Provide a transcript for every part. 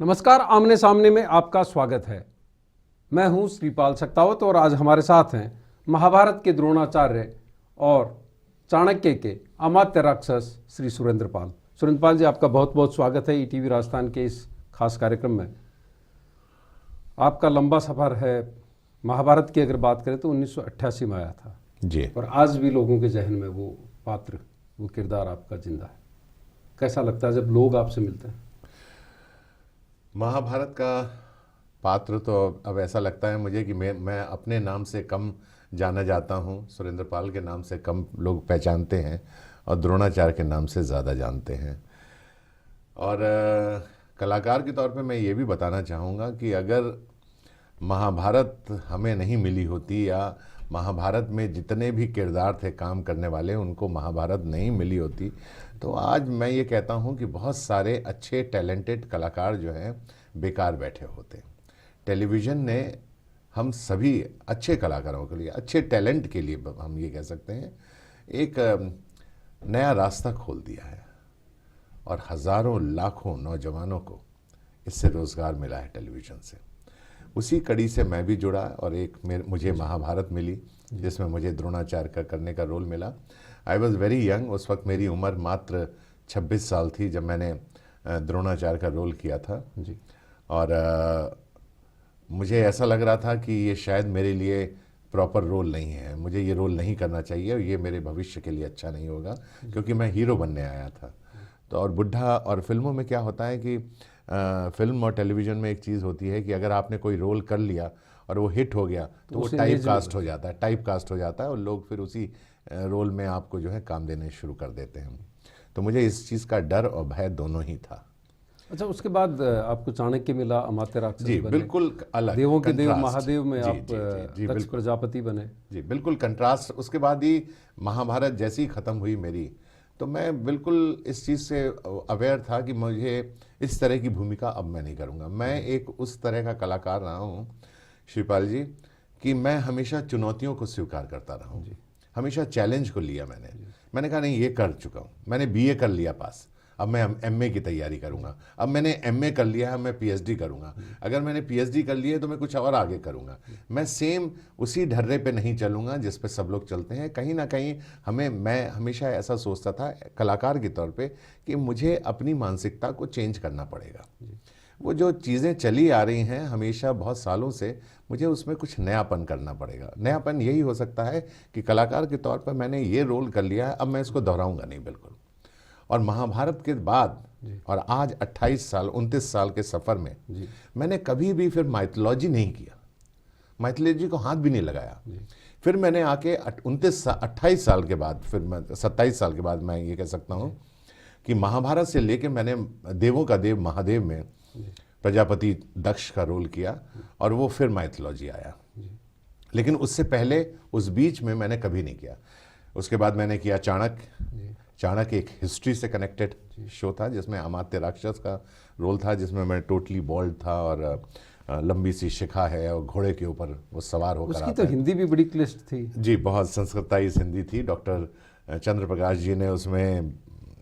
नमस्कार, आमने सामने में आपका स्वागत है। मैं हूं श्रीपाल सक्तावत और आज हमारे साथ हैं महाभारत के द्रोणाचार्य और चाणक्य के अमात्य राक्षस श्री सुरेंद्र पाल। सुरेंद्र पाल जी, आपका बहुत बहुत स्वागत है ईटीवी राजस्थान के इस खास कार्यक्रम में। आपका लंबा सफ़र है। महाभारत की अगर बात करें तो 1988 में आया था जी, और आज भी लोगों के जहन में वो पात्र, वो किरदार आपका जिंदा है। कैसा लगता है जब लोग आपसे मिलते हैं? महाभारत का पात्र तो अब ऐसा लगता है मुझे कि मैं अपने नाम से कम जाना जाता हूँ, सुरेंद्र पाल के नाम से कम लोग पहचानते हैं और द्रोणाचार्य के नाम से ज़्यादा जानते हैं। और कलाकार के तौर पे मैं ये भी बताना चाहूँगा कि अगर महाभारत हमें नहीं मिली होती या महाभारत में जितने भी किरदार थे काम करने वाले उनको महाभारत नहीं मिली होती तो आज मैं ये कहता हूँ कि बहुत सारे अच्छे टैलेंटेड कलाकार जो हैं बेकार बैठे होते। टेलीविज़न ने हम सभी अच्छे कलाकारों के लिए, अच्छे टैलेंट के लिए हम ये कह सकते हैं एक नया रास्ता खोल दिया है और हज़ारों लाखों नौजवानों को इससे रोज़गार मिला है टेलीविज़न से। उसी कड़ी से मैं भी जुड़ा और एक मुझे महाभारत मिली जिसमें मुझे द्रोणाचार्य का करने का रोल मिला। आई वॉज़ वेरी यंग, उस वक्त मेरी उम्र मात्र 26 साल थी जब मैंने द्रोणाचार्य का रोल किया था जी। और मुझे ऐसा लग रहा था कि ये शायद मेरे लिए प्रॉपर रोल नहीं है, मुझे ये रोल नहीं करना चाहिए और ये मेरे भविष्य के लिए अच्छा नहीं होगा क्योंकि मैं हीरो बनने आया था। तो और बुढ़ा और फिल्मों में क्या होता है कि फिल्म और टेलीविज़न में एक चीज़ होती है कि अगर आपने कोई रोल कर लिया और वो हिट हो गया तो वो टाइप कास्ट हो जाता है, टाइप कास्ट हो जाता है और लोग फिर उसी रोल में आपको जो है काम देने शुरू कर देते हैं। तो मुझे इस चीज़ का डर और भय दोनों ही था। अच्छा, उसके बाद आपको चाणक्य मिला, अमात्य राक्षस जी बने, बिल्कुल अलग, देवों के देव महादेव में आप जी दक्ष प्रजापति बने। जी बिल्कुल कंट्रास्ट। उसके बाद ही महाभारत जैसी ख़त्म हुई मेरी तो मैं बिल्कुल इस चीज़ से अवेयर था कि मुझे इस तरह की भूमिका अब मैं नहीं करूँगा। मैं एक उस तरह का कलाकार रहा हूँ श्रीपाल जी कि मैं हमेशा चुनौतियों को स्वीकार करता रहा हूँ, हमेशा चैलेंज को लिया। मैंने कहा नहीं, ये कर चुका हूँ, मैंने बीए कर लिया पास, अब मैं एमए की तैयारी करूँगा। अब मैंने एमए कर लिया है, मैं पीएचडी करूँगा। अगर मैंने पीएचडी कर लिया है तो मैं कुछ और आगे करूँगा। मैं सेम उसी ढर्रे पे नहीं चलूँगा जिस पे सब लोग चलते हैं। कहीं ना कहीं मैं हमेशा ऐसा सोचता था कलाकार के तौर पे कि मुझे अपनी मानसिकता को चेंज करना पड़ेगा। वो जो चीज़ें चली आ रही हैं हमेशा बहुत सालों से, मुझे उसमें कुछ नयापन करना पड़ेगा। नयापन यही हो सकता है कि कलाकार के तौर पर मैंने ये रोल कर लिया है, अब मैं इसको दोहराऊँगा नहीं बिल्कुल। और महाभारत के बाद और आज 28 साल 29 साल के सफ़र में मैंने कभी भी फिर माइथोलॉजी नहीं किया, माइथोलॉजी को हाथ भी नहीं लगाया। फिर मैंने आके 28 साल के बाद, फिर मैं 27 साल के बाद मैं ये कह सकता हूँ कि महाभारत से लेके मैंने देवों का देव महादेव में प्रजापति दक्ष का रोल किया और वो फिर माइथोलॉजी आया। लेकिन उससे पहले उस बीच में मैंने कभी नहीं किया। उसके बाद मैंने किया चाणक्य एक हिस्ट्री से कनेक्टेड शो था जिसमें अमात्य राक्षस का रोल था, जिसमें मैं टोटली बॉल्ड था और लंबी सी शिखा है और घोड़े के ऊपर वो सवार होकर आता है। उसकी तो हिंदी भी बड़ी क्लिष्ट थी जी, बहुत संस्कृताइज हिंदी थी। डॉक्टर चंद्र प्रकाश जी ने उसमें,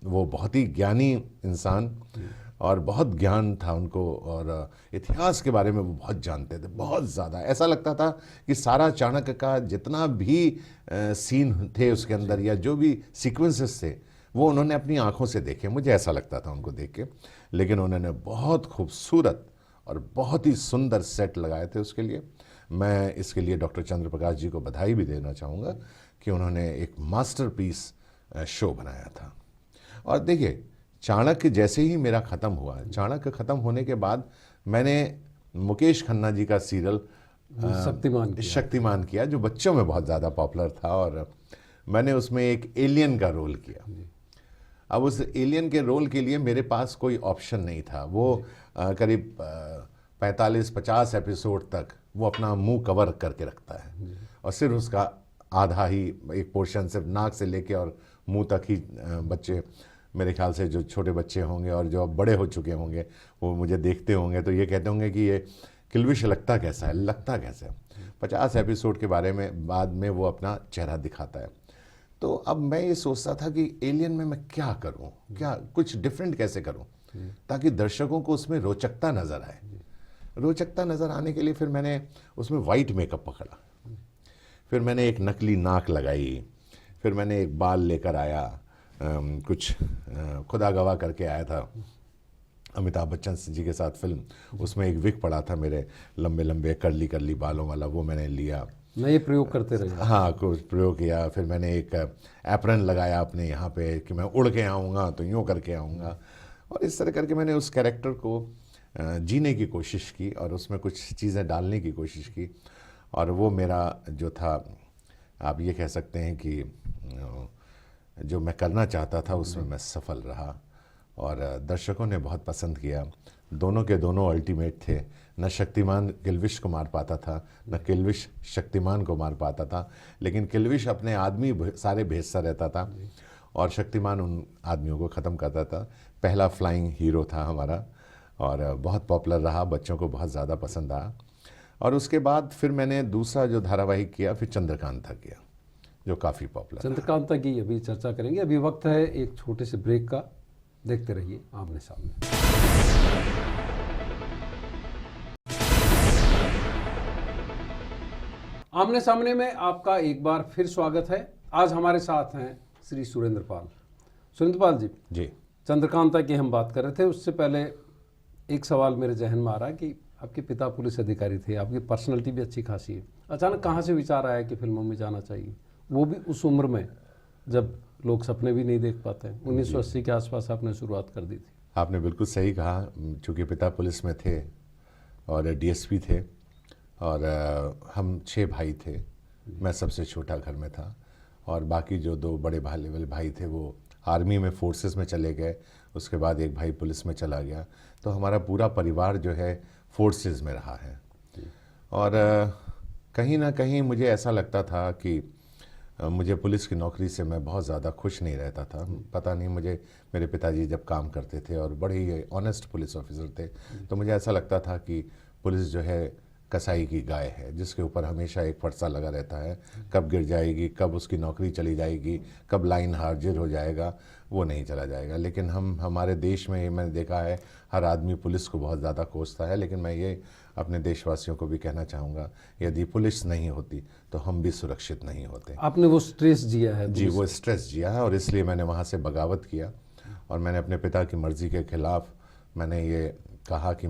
वो बहुत ही ज्ञानी इंसान और बहुत ज्ञान था उनको और इतिहास के बारे में वो बहुत जानते थे, बहुत ज़्यादा। ऐसा लगता था कि सारा चाणक्य का जितना भी सीन थे उसके अंदर या जो भी सीक्वेंसेस थे वो उन्होंने अपनी आंखों से देखे, मुझे ऐसा लगता था उनको देख के। लेकिन उन्होंने बहुत खूबसूरत और बहुत ही सुंदर सेट लगाए थे उसके लिए। मैं इसके लिए डॉक्टर चंद्र प्रकाश जी को बधाई भी देना चाहूँगा कि उन्होंने एक मास्टरपीस शो बनाया था। और देखिए, चाणक्य जैसे ही मेरा ख़त्म हुआ, चाणक्य ख़त्म होने के बाद मैंने मुकेश खन्ना जी का सीरियल शक्तिमान किया जो बच्चों में बहुत ज़्यादा पॉपुलर था और मैंने उसमें एक एलियन का रोल किया। अब उस एलियन के रोल के लिए मेरे पास कोई ऑप्शन नहीं था। वो करीब 45-50 एपिसोड तक वो अपना मुंह कवर करके रखता है और सिर्फ उसका आधा ही एक पोर्शन, सिर्फ नाक से लेके और मुंह तक ही बच्चे, मेरे ख्याल से जो छोटे बच्चे होंगे और जो अब बड़े हो चुके होंगे वो मुझे देखते होंगे तो ये कहते होंगे कि ये किल्विश लगता कैसा है, लगता कैसा है। 50 एपिसोड के बारे में बाद में वो अपना चेहरा दिखाता है। तो अब मैं ये सोचता था कि एलियन में मैं क्या करूं, क्या कुछ डिफरेंट कैसे करूं। ताकि दर्शकों को उसमें रोचकता नज़र आए। रोचकता नज़र आने के लिए फिर मैंने उसमें वाइट मेकअप पकड़ा, फिर मैंने एक नकली नाक लगाई, फिर मैंने एक बाल लेकर आया, कुछ खुदा गवाह करके आया था अमिताभ बच्चन जी के साथ फिल्म, उसमें एक विग पड़ा था मेरे लंबे लंबे करली करली बालों वाला, वो मैंने लिया। नए प्रयोग करते रहे। हाँ, कुछ प्रयोग किया। फिर मैंने एक एप्रन लगाया अपने यहाँ पे कि मैं उड़ के आऊँगा तो यूँ करके आऊँगा, और इस तरह करके मैंने उस कैरेक्टर को जीने की कोशिश की और उसमें कुछ चीज़ें डालने की कोशिश की, और वो मेरा जो था, आप ये कह सकते हैं कि जो मैं करना चाहता था उसमें मैं सफल रहा, और दर्शकों ने बहुत पसंद किया। दोनों के दोनों अल्टीमेट थे, न शक्तिमान किल्विश को मार पाता था, न किल्विश शक्तिमान को मार पाता था, लेकिन किल्विश अपने आदमी सारे भेजता रहता था और शक्तिमान उन आदमियों को ख़त्म करता था। पहला फ्लाइंग हीरो था हमारा, और बहुत पॉपुलर रहा, बच्चों को बहुत ज़्यादा पसंद आया। और उसके बाद फिर मैंने दूसरा जो धारावाहिक किया, फिर चंद्रकांता किया, जो काफ़ी पॉपुलर। चंद्रकांता की अभी चर्चा करेंगे, अभी वक्त है एक छोटे से ब्रेक का। देखते रहिए आमने सामने। आमने सामने में आपका एक बार फिर स्वागत है। आज हमारे साथ हैं श्री सुरेंद्र पाल। सुरेंद्र पाल जी, चंद्रकांता की हम बात कर रहे थे, उससे पहले एक सवाल मेरे जहन में आ रहा है कि आपके पिता पुलिस अधिकारी थे, आपकी पर्सनैलिटी भी अच्छी खासी है, अचानक कहाँ से विचार आया कि फिल्मों में जाना चाहिए, वो भी उस उम्र में जब लोग सपने भी नहीं देख पाते हैं? 1980 के आसपास आपने शुरुआत कर दी थी। आपने बिल्कुल सही कहा, चूँकि पिता पुलिस में थे और डीएसपी थे, और हम 6 भाई थे, मैं सबसे छोटा घर में था, और बाकी जो 2 बड़े भाई थे वो आर्मी में फोर्सेस में चले गए, उसके बाद एक भाई पुलिस में चला गया, तो हमारा पूरा परिवार जो है फोर्सेस में रहा है। और कहीं ना कहीं मुझे ऐसा लगता था कि मुझे पुलिस की नौकरी से मैं बहुत ज़्यादा खुश नहीं रहता था। पता नहीं, मुझे मेरे पिताजी जब काम करते थे और बड़े ही ऑनेस्ट पुलिस ऑफिसर थे, तो मुझे ऐसा लगता था कि पुलिस जो है कसाई की गाय है, जिसके ऊपर हमेशा एक फरसा लगा रहता है, कब गिर जाएगी, कब उसकी नौकरी चली जाएगी, कब लाइन हाजिर हो जाएगा, वो नहीं चला जाएगा। लेकिन हमारे देश में मैंने देखा है, हर आदमी पुलिस को बहुत ज़्यादा कोसता है, लेकिन मैं ये अपने देशवासियों को भी कहना चाहूँगा, यदि पुलिस नहीं होती तो हम भी सुरक्षित नहीं होते। आपने वो स्ट्रेस जिया है? जी, वो स्ट्रेस जिया है, और इसलिए मैंने वहाँ से बगावत किया, और मैंने अपने पिता की मर्ज़ी के ख़िलाफ़ मैंने ये कहा कि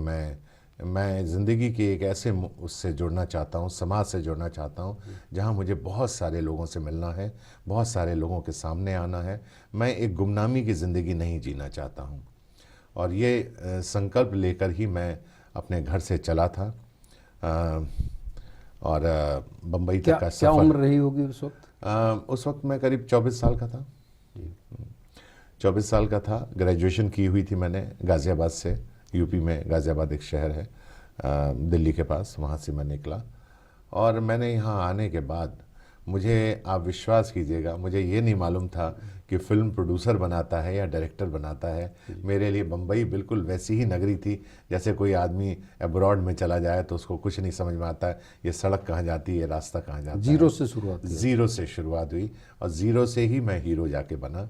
मैं ज़िंदगी के एक ऐसे उससे जुड़ना चाहता हूँ, समाज से जुड़ना चाहता हूँ, जहाँ मुझे बहुत सारे लोगों से मिलना है, बहुत सारे लोगों के सामने आना है। मैं एक गुमनामी की ज़िंदगी नहीं जीना चाहता हूँ, और ये संकल्प लेकर ही मैं अपने घर से चला था, और बम्बई तक का सफ़र। क्या उम्र रही होगी उस वक्त? उस वक्त मैं करीब 24 साल का था। 24 साल का था। ग्रेजुएशन की हुई थी मैंने गाज़ियाबाद से, यूपी में गाज़ियाबाद एक शहर है दिल्ली के पास, वहाँ से मैं निकला। और मैंने यहाँ आने के बाद, मुझे आप विश्वास कीजिएगा, मुझे ये नहीं मालूम था कि फ़िल्म प्रोड्यूसर बनाता है या डायरेक्टर बनाता है। मेरे लिए बम्बई बिल्कुल वैसी ही नगरी थी जैसे कोई आदमी अब्रॉड में चला जाए तो उसको कुछ नहीं समझ में आता है, ये सड़क कहाँ जाती है, ये रास्ता कहाँ जाता है। जीरो से शुरुआत हुई। ज़ीरो से शुरुआत हुई, और ज़ीरो से ही मैं हीरो जाके बना।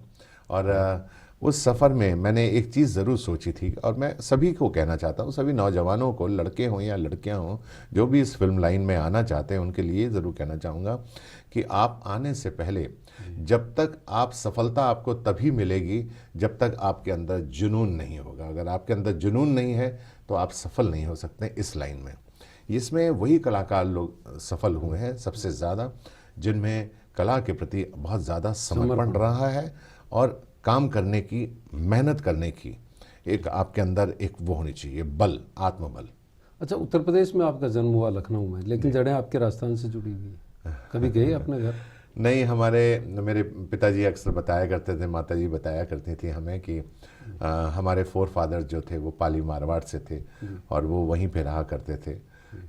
और उस सफ़र में मैंने एक चीज़ ज़रूर सोची थी, और मैं सभी को कहना चाहता हूँ, सभी नौजवानों को, लड़के हों या लड़कियाँ हों, जो भी इस फिल्म लाइन में आना चाहते हैं, उनके लिए ज़रूर कहना चाहूँगा कि आप आने से पहले, जब तक आप सफलता आपको तभी मिलेगी जब तक आपके अंदर जुनून नहीं होगा। अगर आपके अंदर जुनून नहीं है तो आप सफल नहीं हो सकते इस लाइन में। इसमें वही कलाकार लोग सफल हुए हैं सबसे ज़्यादा, जिनमें कला के प्रति बहुत ज़्यादा समर्पण रहा है, और काम करने की, मेहनत करने की एक आपके अंदर एक वो होनी चाहिए, बल, आत्मबल। अच्छा, उत्तर प्रदेश में आपका जन्म हुआ, लखनऊ में, लेकिन जड़ें आपके राजस्थान से जुड़ी हुई है। कभी गए अपने घर? नहीं, मेरे पिताजी अक्सर बताया करते थे, माताजी बताया करती थी हमें कि हमारे फोरफादर जो थे वो पाली मारवाड़ से थे, और वो वहीं पे रहा करते थे।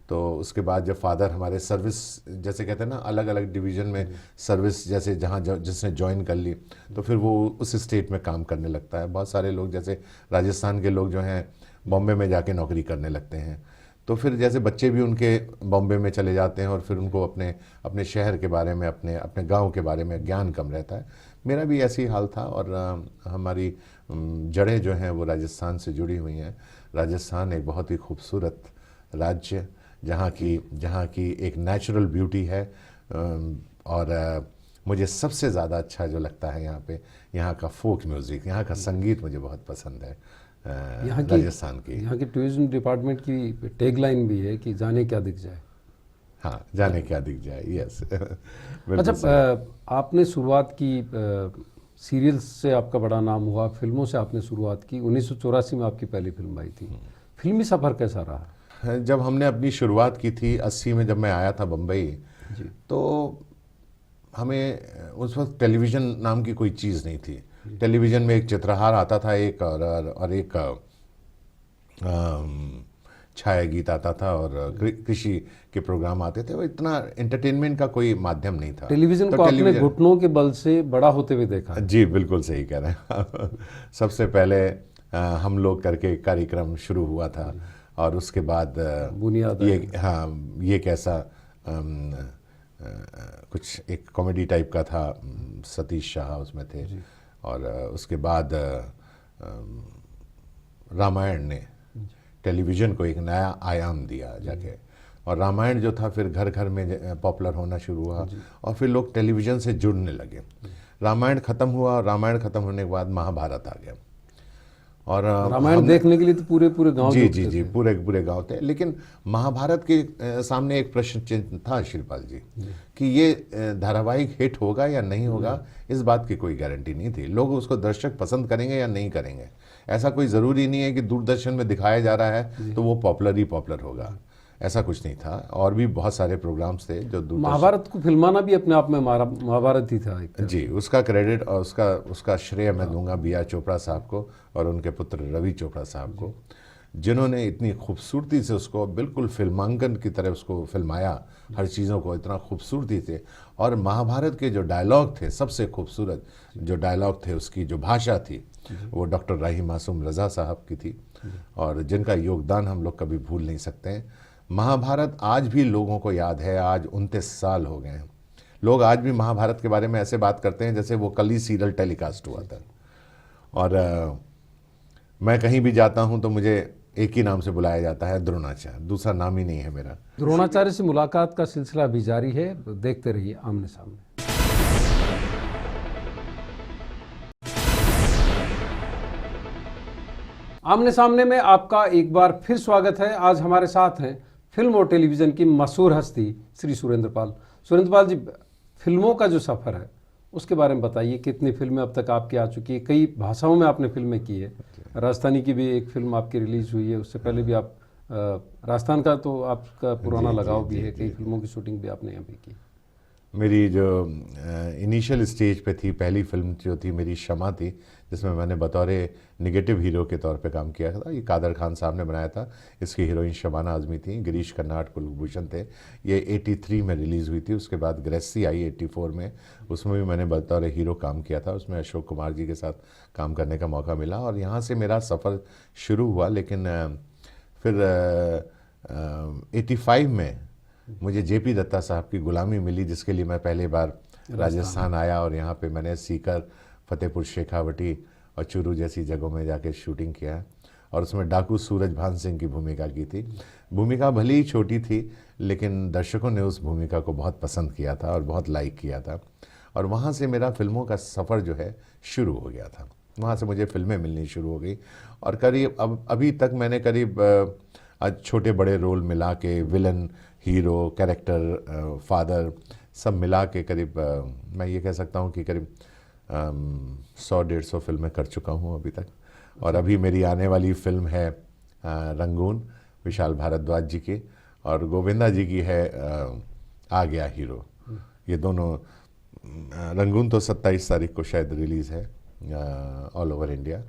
तो उसके बाद जब फादर हमारे सर्विस, जैसे कहते हैं ना, अलग अलग डिवीज़न में सर्विस, जैसे जहाँ जिसने ज्वाइन कर ली तो फिर वो उस स्टेट में काम करने लगता है। बहुत सारे लोग, जैसे राजस्थान के लोग जो हैं, बॉम्बे में जाके नौकरी करने लगते हैं। तो फिर जैसे बच्चे भी उनके बॉम्बे में चले जाते हैं, और फिर उनको अपने शहर के बारे में, अपने गांव के बारे में ज्ञान कम रहता है। मेरा भी ऐसे ही हाल था। और हमारी जड़ें जो हैं वो राजस्थान से जुड़ी हुई हैं। राजस्थान एक बहुत ही खूबसूरत राज्य, जहाँ की एक नेचुरल ब्यूटी है। और मुझे सबसे ज़्यादा अच्छा जो लगता है यहाँ पे, यहाँ का फोक म्यूज़िक, यहाँ का संगीत मुझे बहुत पसंद है। राजस्थान की यहाँ की टूरिज्म डिपार्टमेंट की टैगलाइन भी है कि जाने क्या दिख जाए। हाँ, जाने क्या दिख जाए, यस। अच्छा, आपने शुरुआत की सीरियल्स से, आपका बड़ा नाम हुआ, फिल्मों से आपने शुरुआत की। 1984 में आपकी पहली फिल्म आई थी। फिल्मी सफ़र कैसा रहा? जब हमने अपनी शुरुआत की थी 80 में, जब मैं आया था बम्बई, तो हमें उस वक्त टेलीविज़न नाम की कोई चीज़ नहीं थी। टेलीविज़न में एक चित्रहार आता था, एक और एक छाया गीत आता था, और कृषि के प्रोग्राम आते थे। वो इतना एंटरटेनमेंट का कोई माध्यम नहीं था। टेलीविज़न को आपने घुटनों के बल से बड़ा होते हुए देखा? जी, बिल्कुल सही कह रहे हैं। सबसे पहले हम लोग करके कार्यक्रम शुरू हुआ था, और उसके बाद बुनियाद ये कैसा कुछ एक कॉमेडी टाइप का था, सतीश शाह उसमें थे। और उसके बाद रामायण ने टेलीविज़न को एक नया आयाम दिया जाके, और रामायण जो था फिर घर घर में पॉपुलर होना शुरू हुआ, और फिर लोग टेलीविज़न से जुड़ने लगे। रामायण ख़त्म हुआ, और रामायण ख़त्म होने के बाद महाभारत आ गया। और रामायण देखने के लिए तो पूरे गांव, जी, पूरे गांव थे। लेकिन महाभारत के सामने एक प्रश्न चिन्ह था शिवपाल जी, कि ये धारावाहिक हिट होगा या नहीं होगा, इस बात की कोई गारंटी नहीं थी। लोग उसको, दर्शक पसंद करेंगे या नहीं करेंगे। ऐसा कोई ज़रूरी नहीं है कि दूरदर्शन में दिखाया जा रहा है तो वो पॉपुलर ही पॉपुलर होगा, ऐसा कुछ नहीं था। और भी बहुत सारे प्रोग्राम्स थे जो महाभारत को फिल्माना भी अपने आप में महाभारत ही था एक। जी, उसका क्रेडिट और उसका श्रेय मैं दूंगा B.R. चोपड़ा साहब को और उनके पुत्र रवि चोपड़ा साहब को, जिन्होंने इतनी खूबसूरती से उसको बिल्कुल फिल्मांकन की तरह उसको फिल्माया, हर चीज़ों को इतना खूबसूरती से। और महाभारत के जो डायलॉग थे, सबसे खूबसूरत जो डायलॉग थे, उसकी जो भाषा थी, वो डॉक्टर राही मासूम रज़ा साहब की थी, और जिनका योगदान हम लोग कभी भूल नहीं सकते हैं। महाभारत आज भी लोगों को याद है। आज 29 साल हो गए हैं, लोग आज भी महाभारत के बारे में ऐसे बात करते हैं जैसे वो कल ही सीरियल टेलीकास्ट हुआ था। और मैं कहीं भी जाता हूं तो मुझे एक ही नाम से बुलाया जाता है, द्रोणाचार्य, दूसरा नाम ही नहीं है मेरा। द्रोणाचार्य से मुलाकात का सिलसिला भी जारी है, देखते रहिए आमने सामने। आमने सामने में आपका एक बार फिर स्वागत है। आज हमारे साथ हैं फिल्म और टेलीविज़न की मशहूर हस्ती श्री सुरेंद्र पाल। सुरेंद्र पाल जी, फिल्मों का जो सफ़र है उसके बारे में बताइए। कितनी फिल्में अब तक आपकी आ चुकी है? कई भाषाओं में आपने फिल्में की है। राजस्थानी की भी एक फिल्म आपकी रिलीज़ हुई है, उससे पहले भी आप राजस्थान का तो आपका पुराना लगाव भी है, कई फिल्मों की शूटिंग भी आपने यहाँ पे की। मेरी जो इनिशियल स्टेज पे थी, पहली फिल्म जो थी मेरी क्षमा थी, जिसमें मैंने बतौर निगेटिव हीरो के तौर पे काम किया था। ये कादर खान साहब ने बनाया था। इसकी हीरोइन शबाना आज़मी थी, गिरीश कर्नाड कुलभूषण थे। ये 83 में रिलीज़ हुई थी। उसके बाद गृहस्थी आई 84 में, उसमें भी मैंने बतौर हीरो काम किया था। उसमें अशोक कुमार जी के साथ काम करने का मौका मिला, और यहाँ से मेरा सफ़र शुरू हुआ। लेकिन फिर 85 में मुझे JP दत्ता साहब की गुलामी मिली, जिसके लिए मैं पहली बार राजस्थान आया, और यहाँ पे मैंने सीकर, फतेहपुर शेखावटी और चूरू जैसी जगहों में जाके शूटिंग किया, और उसमें डाकू सूरज भान सिंह की भूमिका की थी। भूमिका भले ही छोटी थी, लेकिन दर्शकों ने उस भूमिका को बहुत पसंद किया था और बहुत लाइक किया था, और वहाँ से मेरा फिल्मों का सफ़र जो है शुरू हो गया था। वहाँ से मुझे फिल्में मिलनी शुरू हो गई, और करीब अभी तक मैंने करीब आज छोटे बड़े रोल मिला के, विलन, हीरो, कैरेक्टर, फादर, सब मिला के करीब मैं ये कह सकता हूँ कि करीब 100-150 फिल्में कर चुका हूँ अभी तक। और अभी मेरी आने वाली फिल्म है रंगून, विशाल भारद्वाज जी की, और गोविंदा जी की है आ गया हीरो। ये दोनों, रंगून तो 27 तारीख को शायद रिलीज़ है ऑल ओवर इंडिया,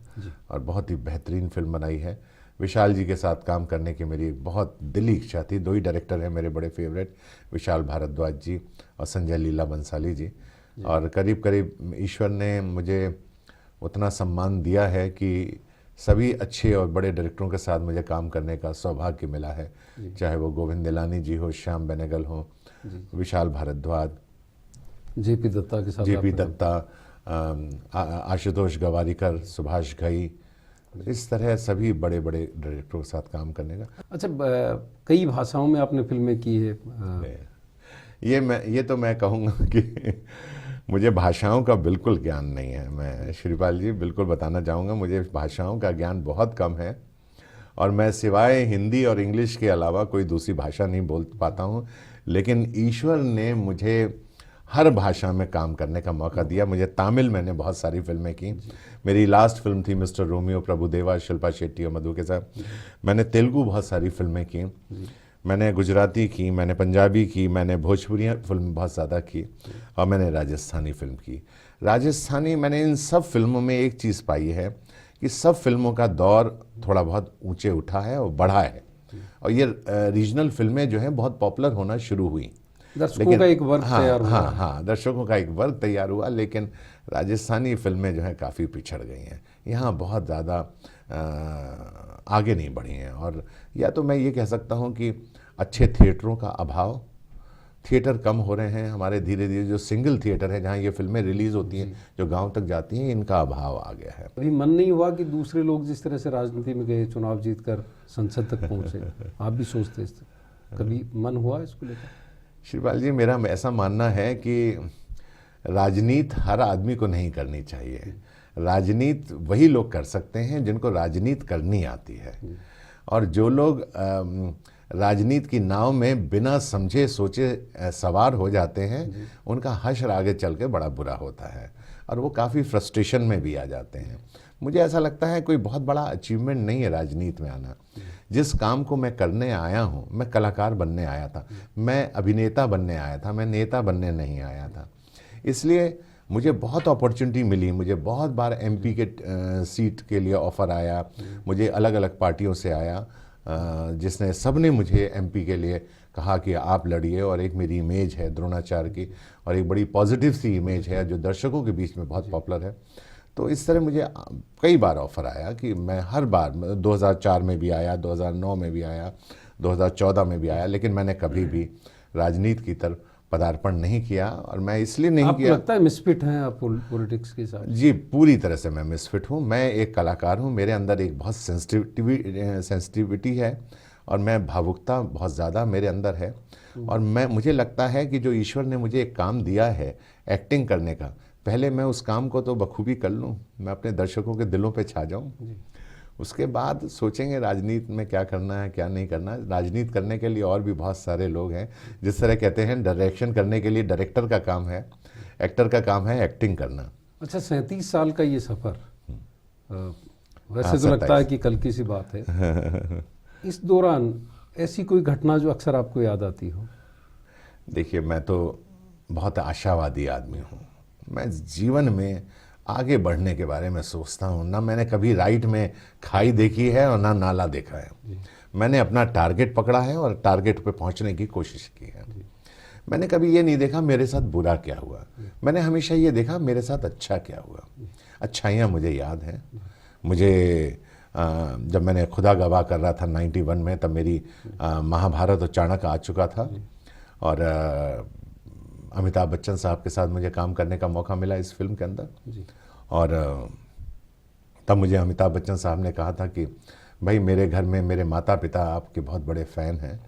और बहुत ही बेहतरीन फिल्म बनाई है। विशाल जी के साथ काम करने की मेरी बहुत दिली इच्छा थी। 2 ही डायरेक्टर हैं मेरे बड़े फेवरेट, विशाल भारद्वाज जी और संजय लीला बंसाली जी। और करीब करीब ईश्वर ने मुझे उतना सम्मान दिया है कि सभी अच्छे और बड़े डायरेक्टरों के साथ मुझे काम करने का सौभाग्य मिला है, चाहे वो गोविंद दिलानी जी हो, श्याम बेनेगल हो, विशाल भारद्वाज, JP दत्ता के साथ, JP दत्ता, आशुतोष गवारीकर, सुभाष घई, इस तरह सभी बड़े बड़े डायरेक्टरों के साथ काम करने का। अच्छा, कई भाषाओं में आपने फिल्में की है। ये तो मैं कहूँगा कि मुझे भाषाओं का बिल्कुल ज्ञान नहीं है। मैं श्रीपाल जी बिल्कुल बताना चाहूँगा, मुझे भाषाओं का ज्ञान बहुत कम है और मैं सिवाय हिंदी और इंग्लिश के अलावा कोई दूसरी भाषा नहीं बोल पाता हूँ। लेकिन ईश्वर ने मुझे हर भाषा में काम करने का मौका दिया। मुझे तमिल मैंने बहुत सारी फिल्में की। मेरी लास्ट फिल्म थी मिस्टर रोमियो, प्रभुदेवा, शिल्पा शेट्टी और मधु के साथ। मैंने तेलुगु बहुत सारी फिल्में की, मैंने गुजराती की, मैंने पंजाबी की, मैंने भोजपुरी फिल्म बहुत ज़्यादा की और मैंने राजस्थानी फिल्म की। राजस्थानी मैंने इन सब फिल्मों में एक चीज़ पाई है कि सब फिल्मों का दौर थोड़ा बहुत ऊंचे उठा है और बढ़ा है और ये रीजनल फिल्में जो हैं बहुत पॉपुलर होना शुरू हुई। दर्शकों का एक वर्ग तैयार हुआ। हाँ, दर्शकों का एक वर्ग तैयार हुआ, लेकिन राजस्थानी फिल्में जो हैं काफ़ी पिछड़ गई हैं, यहाँ बहुत ज़्यादा आगे नहीं बढ़ी हैं। और या तो मैं ये कह सकता हूँ कि अच्छे थिएटरों का अभाव, थिएटर कम हो रहे हैं हमारे धीरे धीरे। जो सिंगल थिएटर है जहाँ ये फिल्में रिलीज़ होती हैं, जो गांव तक जाती हैं, इनका अभाव आ गया है। अभी मन नहीं हुआ कि दूसरे लोग जिस तरह से राजनीति में गए, चुनाव जीतकर संसद तक पहुंचे, आप भी सोचते इस कभी मन हुआ इसको लेकर? श्रीपाल जी, मेरा ऐसा मानना है कि राजनीति हर आदमी को नहीं करनी चाहिए। राजनीति वही लोग कर सकते हैं जिनको राजनीति करनी आती है, और जो लोग राजनीति की नाव में बिना समझे सोचे सवार हो जाते हैं, उनका हश्र आगे चल के बड़ा बुरा होता है और वो काफ़ी फ्रस्ट्रेशन में भी आ जाते हैं। मुझे ऐसा लगता है कोई बहुत बड़ा अचीवमेंट नहीं है राजनीति में आना। जिस काम को मैं करने आया हूँ, मैं कलाकार बनने आया था, मैं अभिनेता बनने आया था, मैं नेता बनने नहीं आया था। इसलिए मुझे बहुत अपॉर्चुनिटी मिली, मुझे बहुत बार एमपी के सीट के लिए ऑफ़र आया, मुझे अलग अलग पार्टियों से आया, जिसने सब ने मुझे एमपी के लिए कहा कि आप लड़िए। और एक मेरी इमेज है द्रोणाचार्य की, और एक बड़ी पॉजिटिव सी इमेज है जो दर्शकों के बीच में बहुत पॉपुलर है। तो इस तरह मुझे कई बार ऑफ़र आया कि मैं हर बार 2004 में भी आया, 2009 में भी आया, 2014 में भी आया, लेकिन मैंने कभी भी राजनीति की तरफ पदार्पण नहीं किया। और मैं इसलिए नहीं किया। लगता है मिसफिट हैं आप पॉलिटिक्स के साथ? जी, पूरी तरह से मैं मिसफिट हूँ। मैं एक कलाकार हूँ, मेरे अंदर एक बहुत सेंसिटिविटी है और मैं भावुकता बहुत ज़्यादा मेरे अंदर है। और मुझे लगता है कि जो ईश्वर ने मुझे एक काम दिया है एक्टिंग करने का, पहले मैं उस काम को तो बखूबी कर लूँ, मैं अपने दर्शकों के दिलों पे छा जाऊँ, उसके बाद सोचेंगे राजनीति में क्या करना है क्या नहीं करना है। राजनीति करने के लिए और भी बहुत सारे लोग हैं। जिस तरह कहते हैं डायरेक्शन करने के लिए डायरेक्टर का काम है, एक्टर का काम है एक्टिंग करना। अच्छा, 37 साल का ये सफ़र, वैसे तो लगता है कि कल की सी बात है। इस दौरान ऐसी कोई घटना जो अक्सर आपको याद आती हो? देखिए, मैं तो बहुत आशावादी आदमी हूँ। मैं जीवन में आगे बढ़ने के बारे में सोचता हूँ। ना मैंने कभी राइट में खाई देखी है और ना नाला देखा है। मैंने अपना टारगेट पकड़ा है और टारगेट पे पहुँचने की कोशिश की है। मैंने कभी ये नहीं देखा मेरे साथ बुरा क्या हुआ, मैंने हमेशा ये देखा मेरे साथ अच्छा क्या हुआ। अच्छाइयाँ मुझे याद हैं। मुझे जब मैंने खुदा गवाह कर रहा था 91 में, तब मेरी महाभारत और चाणक्य आ चुका था और अमिताभ बच्चन साहब के साथ मुझे काम करने का मौका मिला इस फिल्म के अंदर। और तब मुझे अमिताभ बच्चन साहब ने कहा था कि भाई, मेरे घर में मेरे माता पिता आपके बहुत बड़े फ़ैन हैं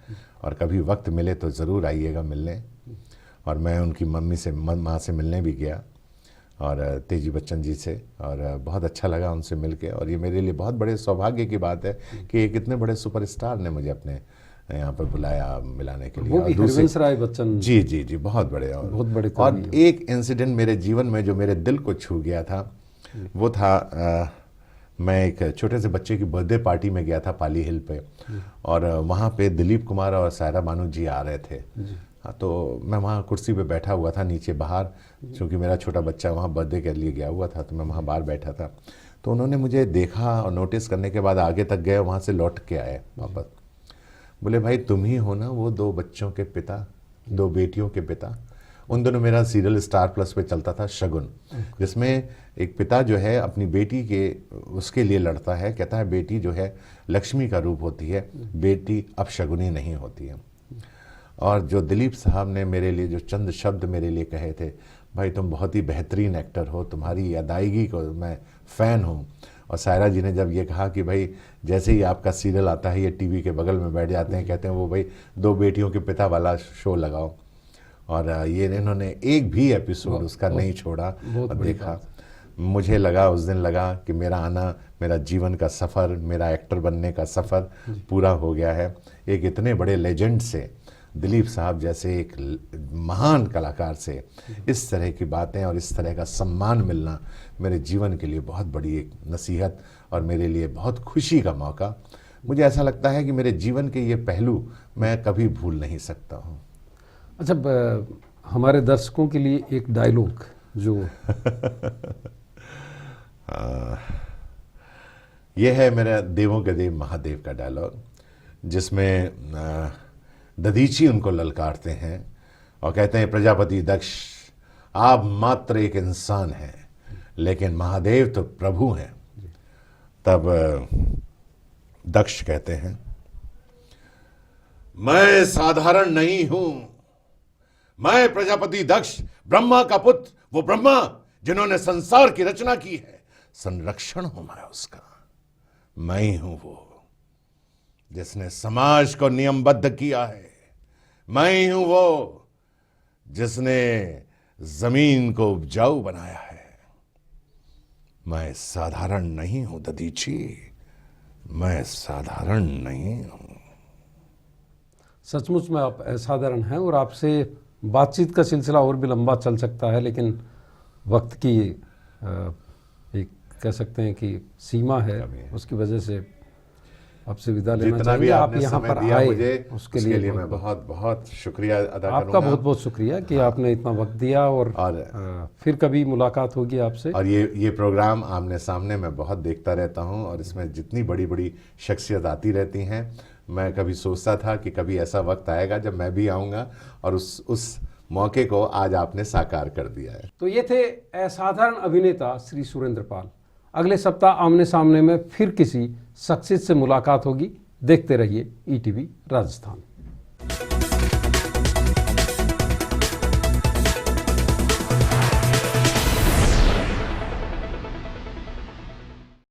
और कभी वक्त मिले तो ज़रूर आइएगा मिलने। और मैं उनकी माँ से मिलने भी गया और तेजी बच्चन जी से, और बहुत अच्छा लगा उनसे मिलके। और ये मेरे लिए बहुत बड़े सौभाग्य की बात है कि एक इतने बड़े सुपरस्टार ने मुझे अपने यहाँ पर बुलाया मिलाने के लिए। वो भी हरवंश राय बच्चन जी जी जी, बहुत बड़े। और एक इंसिडेंट मेरे जीवन में जो मेरे दिल को छू गया था, वो था मैं एक छोटे से बच्चे की बर्थडे पार्टी में गया था पाली हिल पे, और वहाँ पे दिलीप कुमार और सायरा बानू जी आ रहे थे। हाँ, तो मैं वहाँ कुर्सी पे बैठा हुआ था नीचे बाहर, क्योंकि मेरा छोटा बच्चा वहाँ बर्थडे के लिए गया हुआ था, तो मैं वहाँ बाहर बैठा था। तो उन्होंने मुझे देखा और नोटिस करने के बाद आगे तक गए, वहाँ से लौट के आए वापस। बोले, भाई तुम ही हो ना वो 2 बच्चों के पिता, 2 बेटियों के पिता। उन दिनों मेरा सीरियल स्टार प्लस पे चलता था शगुन, जिसमें एक पिता जो है अपनी बेटी के उसके लिए लड़ता है, कहता है बेटी जो है लक्ष्मी का रूप होती है, बेटी अपशगुनी नहीं होती है। और जो दिलीप साहब ने मेरे लिए जो चंद शब्द मेरे लिए कहे थे, भाई तुम बहुत ही बेहतरीन एक्टर हो, तुम्हारी अदायगी को मैं फ़ैन हूँ। और सायरा जी ने जब ये कहा कि भाई जैसे ही आपका सीरियल आता है ये टीवी के बगल में बैठ जाते हैं, कहते हैं वो भाई 2 बेटियों के पिता वाला शो लगाओ। और ये इन्होंने एक भी एपिसोड उसका नहीं छोड़ा और देखा। मुझे लगा, उस दिन लगा कि मेरा आना, मेरा जीवन का सफ़र, मेरा एक्टर बनने का सफ़र पूरा हो गया है। एक इतने बड़े लेजेंड से, दिलीप साहब जैसे एक महान कलाकार से इस तरह की बातें और इस तरह का सम्मान मिलना मेरे जीवन के लिए बहुत बड़ी एक नसीहत और मेरे लिए बहुत खुशी का मौका। मुझे ऐसा लगता है कि मेरे जीवन के ये पहलू मैं कभी भूल नहीं सकता हूँ। अच्छा, हमारे दर्शकों के लिए एक डायलॉग जो ये है मेरा देवों के देव महादेव का डायलॉग, जिसमें दधीची उनको ललकारते हैं और कहते हैं, प्रजापति दक्ष आप मात्र एक इंसान हैं लेकिन महादेव तो प्रभु हैं। तब दक्ष कहते हैं, मैं साधारण नहीं हूं, मैं प्रजापति दक्ष ब्रह्मा का पुत्र, वो ब्रह्मा जिन्होंने संसार की रचना की है, संरक्षण हूं मैं उसका। मैं ही हूं वो जिसने समाज को नियमबद्ध किया है, मैं ही हूं वो जिसने जमीन को उपजाऊ बनाया है। मैं साधारण नहीं हूं दधीची, मैं साधारण नहीं हूं। सचमुच में आप असाधारण हैं और आपसे बातचीत का सिलसिला और भी लंबा चल सकता है, लेकिन वक्त की एक कह सकते हैं कि सीमा है, उसकी वजह से आपसे विदा लेना जितना भी चाहेंगे। आप आपने यहाँ समय पर दिया आए मुझे, उसके लिए मैं बहुत बहुत शुक्रिया अदा करूंगा। आपका बहुत बहुत शुक्रिया कि आपने इतना वक्त दिया और फिर कभी मुलाकात होगी आपसे। और ये प्रोग्राम आमने सामने मैं बहुत देखता रहता हूं और इसमें जितनी बड़ी बड़ी शख्सियत आती रहती हैं, मैं कभी सोचता था कि कभी ऐसा वक्त आएगा जब मैं भी आऊँगा, और उस मौके को आज आपने साकार कर दिया है। तो ये थे असाधारण अभिनेता श्री सुरेंद्र पाल। अगले सप्ताह आमने सामने में फिर किसी शख्सियत से मुलाकात होगी। देखते रहिए ईटीवी राजस्थान।